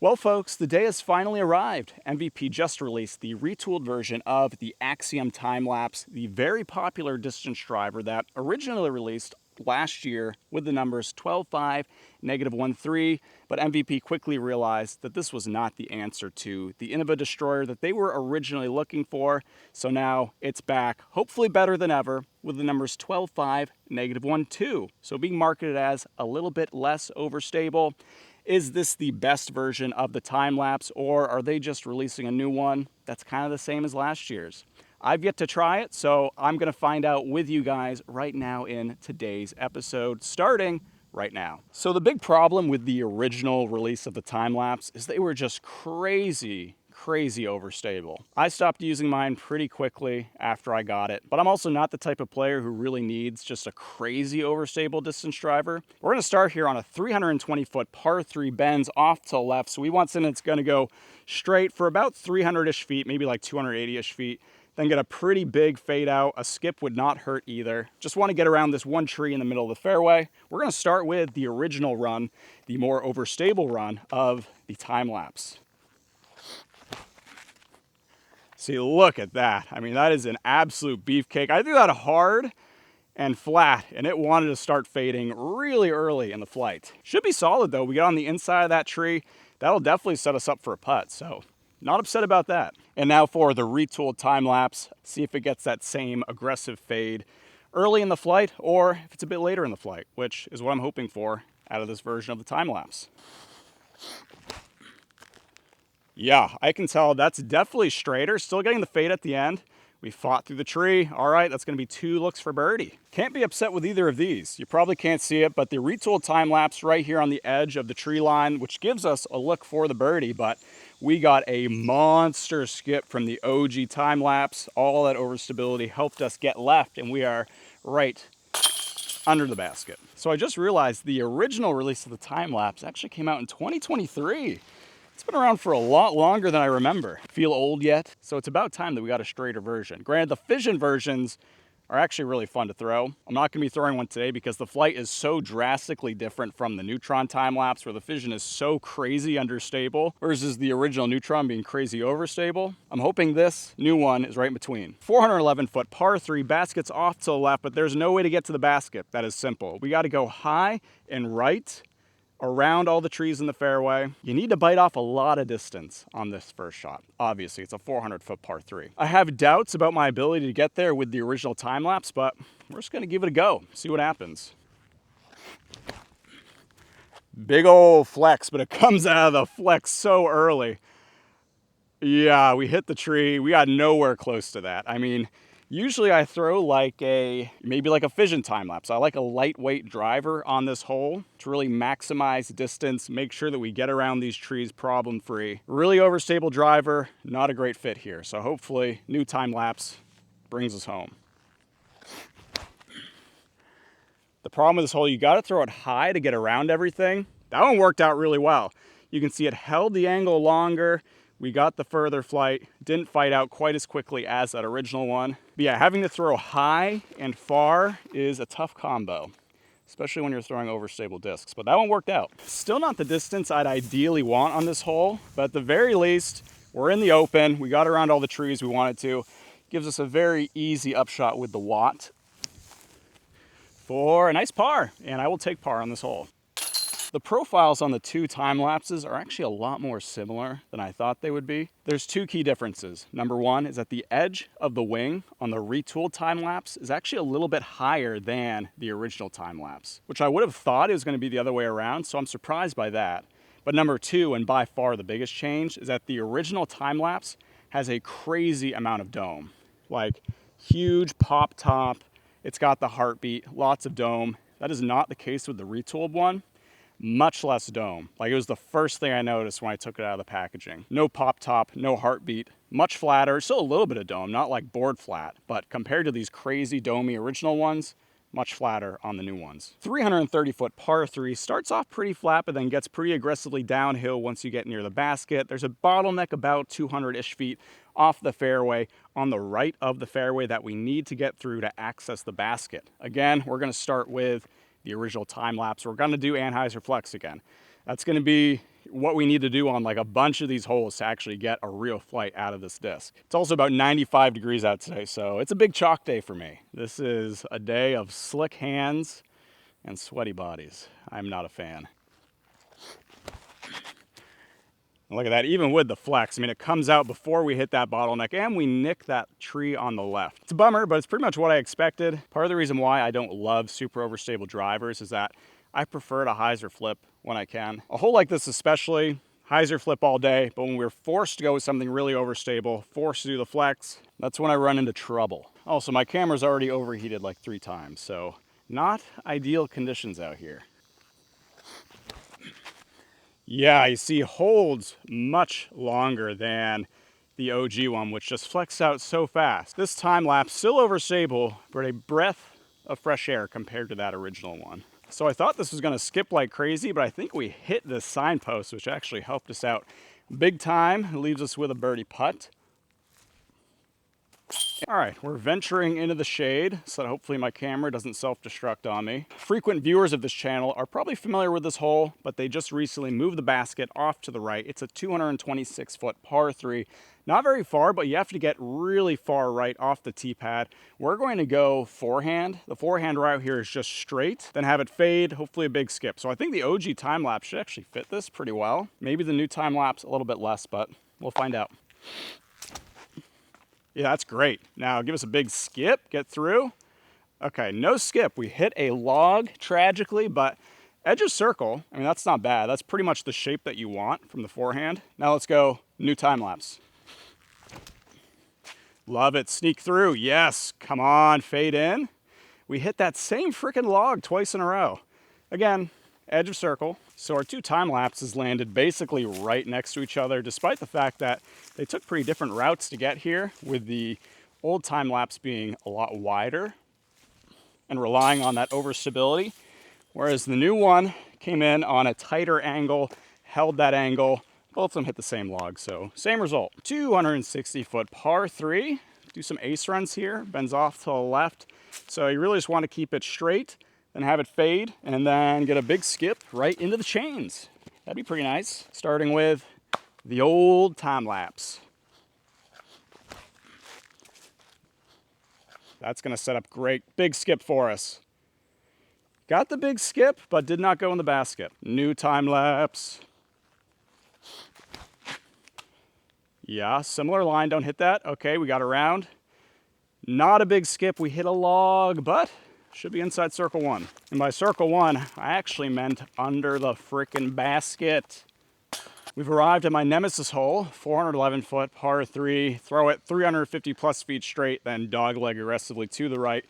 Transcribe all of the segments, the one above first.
Well, folks, the day has finally arrived. MVP just released the retooled version of the Axiom Time-Lapse, the very popular distance driver that originally released last year with the numbers 12.5, -1.3, but MVP quickly realized that this was not the answer to the Innova Destroyer that they were originally looking for, so now it's back, hopefully better than ever, with the numbers 12.5, -1.2, so being marketed as a little bit less overstable. Is this the best version of the time-lapse, or are they just releasing a new one that's kind of the same as last year's? I've yet to try it, so I'm going to find out with you guys right now in today's episode, starting right now. So the big problem with the original release of the time-lapse is they were just crazy overstable. I stopped using mine pretty quickly after I got it, but I'm also not the type of player who really needs just a crazy overstable distance driver. We're going to start here on a 320-foot par 3 bends off to the left, so we want something that's going to go straight for about 300-ish feet, maybe like 280-ish feet, then get a pretty big fade out. A skip would not hurt either. Just want to get around this one tree in the middle of the fairway. We're going to start with the original run, the more overstable run of the time-lapse. See, look at that. I mean, that is an absolute beefcake. I threw that hard and flat, and it wanted to start fading really early in the flight. Should be solid, though. We got on the inside of that tree. That'll definitely set us up for a putt, so not upset about that. And now for the retooled time-lapse. See if it gets that same aggressive fade early in the flight, or if it's a bit later in the flight, which is what I'm hoping for out of this version of the time-lapse. Yeah, I can tell that's definitely straighter. Still getting the fade at the end. We fought through the tree. All right, that's going to be 2 looks for birdie. Can't be upset with either of these. You probably can't see it, but the retooled time-lapse right here on the edge of the tree line, which gives us a look for the birdie, but we got a monster skip from the OG time-lapse. All that overstability helped us get left, and we are right under the basket. So I just realized the original release of the time-lapse actually came out in 2023. It's been around for a lot longer than I remember. Feel old yet? So it's about time that we got a straighter version. Granted, the fission versions are actually really fun to throw. I'm not going to be throwing one today because the flight is so drastically different from the Neutron time-lapse, where the fission is so crazy understable versus the original Neutron being crazy overstable. I'm hoping this new one is right in between. 411-foot par 3, basket's off to the left, but there's no way to get to the basket. That is simple. We got to go high and right around all the trees in the fairway. You need to bite off a lot of distance on this first shot. Obviously, it's a 400-foot par 3. I have doubts about my ability to get there with the original time-lapse, but we're just going to give it a go, see what happens. Big old flex, but it comes out of the flex so early. Yeah, we hit the tree. We got nowhere close to that. I mean, usually I throw maybe like a fission time-lapse. I like a lightweight driver on this hole to really maximize distance, make sure that we get around these trees problem-free. Really overstable driver, not a great fit here. So hopefully new time-lapse brings us home. The problem with this hole, you got to throw it high to get around everything. That one worked out really well. You can see it held the angle longer. We got the further flight, didn't fight out quite as quickly as that original one. But yeah, having to throw high and far is a tough combo, especially when you're throwing overstable discs. But that one worked out. Still not the distance I'd ideally want on this hole, but at the very least, we're in the open. We got around all the trees we wanted to. Gives us a very easy upshot with the watt for a nice par, and I will take par on this hole. The profiles on the two time-lapses are actually a lot more similar than I thought they would be. There's 2 key differences. Number 1 is that the edge of the wing on the retooled time-lapse is actually a little bit higher than the original time-lapse, which I would have thought it was going to be the other way around, so I'm surprised by that. But number 2, and by far the biggest change, is that the original time-lapse has a crazy amount of dome. Like, huge pop top, it's got the heartbeat, lots of dome. That is not the case with the retooled one. Much less dome. Like, it was the first thing I noticed when I took it out of the packaging. No pop top, no heartbeat, much flatter, still a little bit of dome, not like board flat, but compared to these crazy domey original ones, much flatter on the new ones. 330-foot par 3 starts off pretty flat, but then gets pretty aggressively downhill once you get near the basket. There's a bottleneck about 200-ish feet off the fairway on the right of the fairway that we need to get through to access the basket. Again, we're going to start with the original time-lapse. We're going to do Anheuser Flex again. That's going to be what we need to do on like a bunch of these holes to actually get a real flight out of this disc. It's also about 95 degrees out today, so it's a big chalk day for me. This is a day of slick hands and sweaty bodies. I'm not a fan. Look at that, even with the flex, I mean, it comes out before we hit that bottleneck and we nick that tree on the left. It's a bummer, but it's pretty much what I expected. Part of the reason why I don't love super overstable drivers is that I prefer to hyzer flip when I can. A hole like this especially, hyzer flip all day, but when we're forced to go with something really overstable, forced to do the flex, that's when I run into trouble. Also, my camera's already overheated like 3 times, so not ideal conditions out here. Yeah, you see, holds much longer than the OG one, which just flexed out so fast. This time lapse, still overstable, but a breath of fresh air compared to that original one. So I thought this was gonna skip like crazy, but I think we hit this signpost, which actually helped us out big time. It leaves us with a birdie putt. All right, we're venturing into the shade so that hopefully my camera doesn't self-destruct on me. Frequent viewers of this channel are probably familiar with this hole, but they just recently moved the basket off to the right. It's a 226-foot par 3. Not very far, but you have to get really far right off the tee pad. We're going to go forehand. The forehand route here is just straight, then have it fade, hopefully a big skip. So I think the OG time-lapse should actually fit this pretty well. Maybe the new time-lapse a little bit less, but we'll find out. Yeah, that's great. Now give us a big skip, get through. Okay, no skip. We hit a log tragically, but edge of circle, I mean, that's not bad. That's pretty much the shape that you want from the forehand. Now let's go new time lapse. Love it, sneak through. Yes, come on, fade in. We hit that same freaking log twice in a row. Again, edge of circle. So our 2 time lapses landed basically right next to each other, despite the fact that they took pretty different routes to get here, with the old time lapse being a lot wider and relying on that overstability, whereas the new one came in on a tighter angle, held that angle. Both of them hit the same log, so same result. 260-foot par 3. Do some ace runs here, bends off to the left. So you really just want to keep it straight, then have it fade, and then get a big skip right into the chains. That'd be pretty nice. Starting with the old time lapse. That's gonna set up great. Big skip for us. Got the big skip, but did not go in the basket. New time lapse. Yeah, similar line, don't hit that. Okay, we got around. Not a big skip, we hit a log, but should be inside circle 1. And by circle 1, I actually meant under the frickin' basket. We've arrived at my nemesis hole, 411-foot par 3. Throw it 350 plus feet straight, then dogleg aggressively to the right.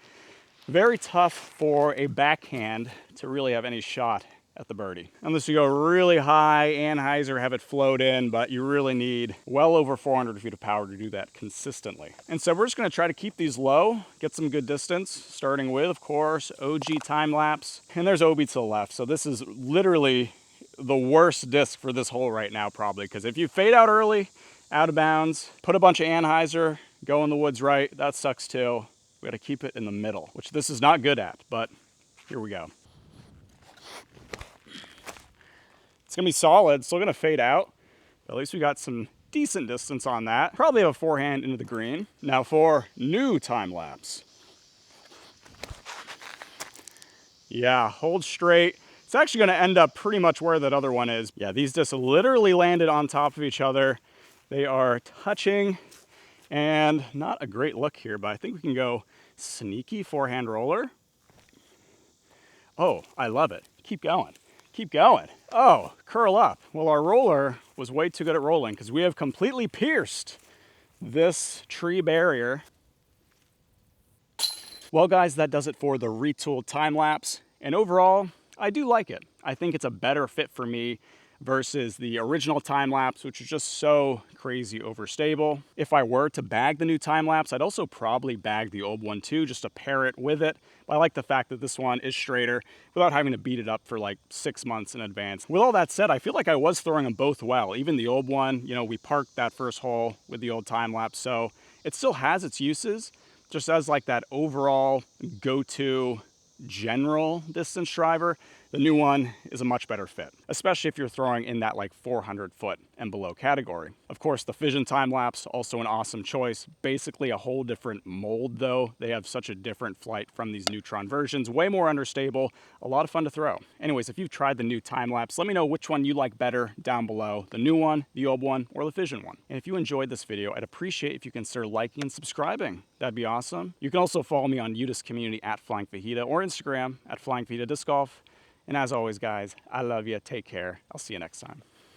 Very tough for a backhand to really have any shot at the birdie. Unless you go really high, anhyzer, have it float in, but you really need well over 400 feet of power to do that consistently. And so we're just gonna try to keep these low, get some good distance, starting with, of course, OG time lapse. And there's OB to the left. So this is literally the worst disc for this hole right now, probably, because if you fade out early, out of bounds, put a bunch of anhyzer, go in the woods right, that sucks too. We gotta keep it in the middle, which this is not good at, but here we go. It's gonna be solid, still gonna fade out, but at least we got some decent distance on that. Probably have a forehand into the green. Now for new time lapse. Yeah, hold straight. It's actually gonna end up pretty much where that other one is. Yeah, these discs literally landed on top of each other. They are touching, and not a great look here, but I think we can go sneaky forehand roller. Oh, I love it. Keep going. Keep going. Oh, curl up. Well, our roller was way too good at rolling because we have completely pierced this tree barrier. Well, guys, that does it for the retooled time lapse. And overall, I do like it. I think it's a better fit for me versus the original time lapse, which is just so crazy overstable. If I were to bag the new time lapse, I'd also probably bag the old one too, just to pair it with it. But I like the fact that this one is straighter without having to beat it up for like 6 months in advance. With all that said, I feel like I was throwing them both well. Even the old one, you know, we parked that first hole with the old time lapse, so it still has its uses, just as like that overall go-to general distance driver. The new one is a much better fit, especially if you're throwing in that like 400 foot and below category. Of course, the Fission Time-Lapse, also an awesome choice. Basically a whole different mold though. They have such a different flight from these Neutron versions, way more understable, a lot of fun to throw. Anyways, if you've tried the new Time-Lapse, let me know which one you like better down below, the new one, the old one, or the Fission one. And if you enjoyed this video, I'd appreciate if you consider liking and subscribing. That'd be awesome. You can also follow me on UDisc community at Flying Fajita or Instagram at Flying Fajita Disc Golf. And as always, guys, I love you. Take care. I'll see you next time.